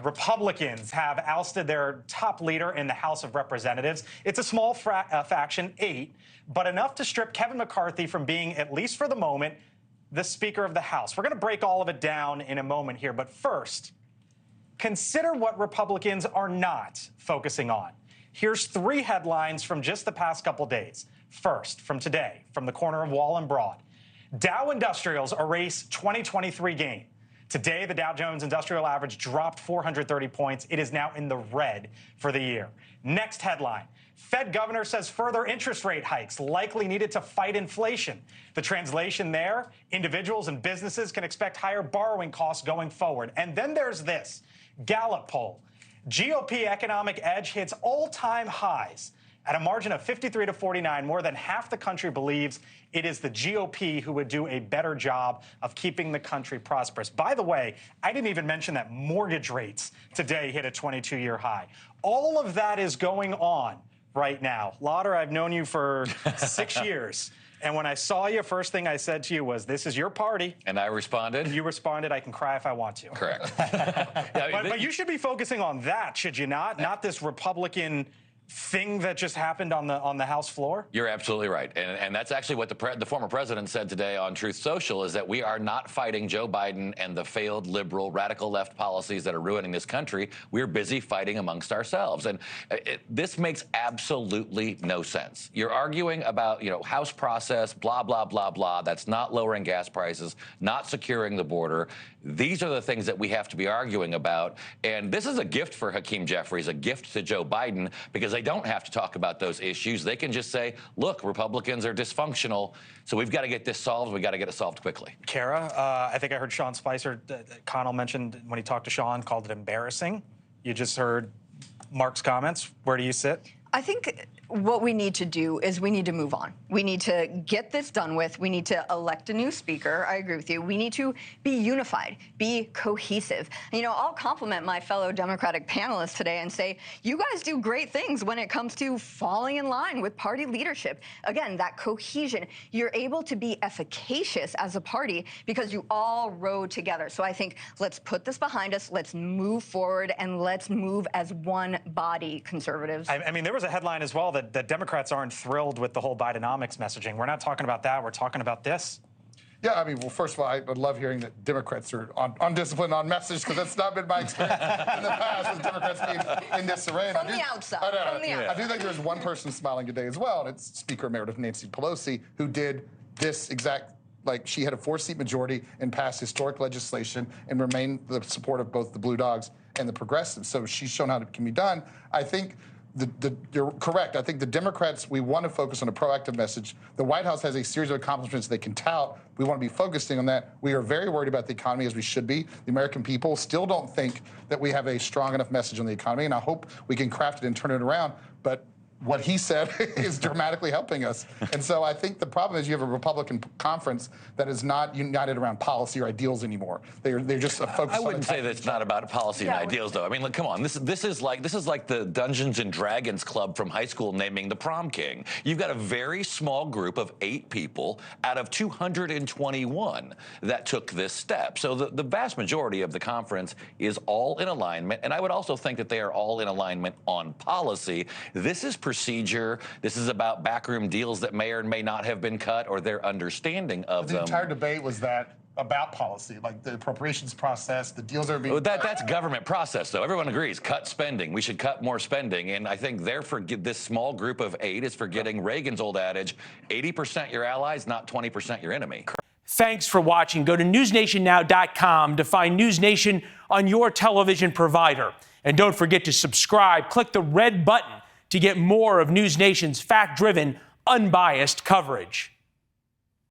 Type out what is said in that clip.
Republicans have ousted their top leader in the House of Representatives. It's a small faction, 8, but enough to strip Kevin McCarthy from being, at least for the moment, the Speaker of the House. We're going to break all of it down in a moment here, but first, consider what Republicans are not focusing on. Here's 3 headlines from just the past couple days. First, from today, from the corner of Wall and Broad, Dow Industrials erase 2023 gain. Today, the Dow Jones Industrial Average dropped 430 points. It is now in the red for the year. Next headline, Fed governor says further interest rate hikes likely needed to fight inflation. The translation there, individuals and businesses can expect higher borrowing costs going forward. And then there's this, Gallup poll. GOP economic edge hits all-time highs. At a margin of 53 to 49, more than half the country believes it is the GOP who would do a better job of keeping the country prosperous. By the way, I didn't even mention that mortgage rates today hit a 22-year high. All of that is going on right now. Lauder, I've known you for 6 years. And when I saw you, first thing I said to you was, this is your party. And I responded? You responded, I can cry if I want to. Correct. But you should be focusing on that, should you not? Not this Republican thing that just happened on the House floor? You're absolutely right. And that's actually what the former president said today on Truth Social, is that we are not fighting Joe Biden and the failed liberal radical left policies that are ruining this country. We're busy fighting amongst ourselves. And this makes absolutely no sense. You're arguing about, House process, blah, blah, blah, blah. That's not lowering gas prices, not securing the border. These are the things that we have to be arguing about. And this is a gift for Hakeem Jeffries, a gift to Joe Biden, because they don't have to talk about those issues. They can just say, look, Republicans are dysfunctional, so we've got to get this solved. We've got to get it solved quickly. Kara, I think I heard Sean Spicer, Connell mentioned when he talked to Sean, called it embarrassing. You just heard Mark's comments. Where do you sit? I think what we need to do is we need to move on. We need to get this done with. We need to elect a new speaker. I agree with you. We need to be unified, be cohesive. I'll compliment my fellow Democratic panelists today and say, you guys do great things when it comes to falling in line with party leadership. Again, that cohesion. You're able to be efficacious as a party because you all rode together. So I think let's put this behind us. Let's move forward, and let's move as one body, conservatives. I mean, there was a headline as well that Democrats aren't thrilled with the whole Bidenomics messaging. We're not talking about that. We're talking about this. Yeah, well, first of all, I would love hearing that Democrats are undisciplined on message, because that's not been my experience in the past with Democrats being in disarray. From the outside. I do think there's one person smiling today as well, and it's Speaker Emeritus Nancy Pelosi, who did this exact, she had a 4-seat majority and passed historic legislation and remained the support of both the Blue Dogs and the Progressives. So she's shown how it can be done. I think you're correct. I think the Democrats, we want to focus on a proactive message. The White House has a series of accomplishments they can tout. We want to be focusing on that. We are very worried about the economy, as we should be. The American people still don't think that we have a strong enough message on the economy, and I hope we can craft it and turn it around. But what he said is dramatically helping us. And so I think the problem is you have a Republican conference that is not united around policy or ideals anymore. They're just focused on... I wouldn't say that it's not about policy and ideals, though. I mean, look, come on. This is like the Dungeons and Dragons club from high school naming the prom king. You've got a very small group of 8 people out of 221 that took this step. So the vast majority of the conference is all in alignment, and I would also think that they are all in alignment on policy. This is procedure. This is about backroom deals that may or may not have been cut, or their understanding of them. The entire debate was that about policy, like the appropriations process, the deals are being... That's government process, though. Everyone agrees. Cut spending. We should cut more spending. And I think this small group of 8 is forgetting Reagan's old adage, 80% your allies, not 20% your enemy. Thanks for watching. Go to newsnationnow.com to find NewsNation on your television provider. And don't forget to subscribe. Click the red button to get more of NewsNation's fact-driven, unbiased coverage.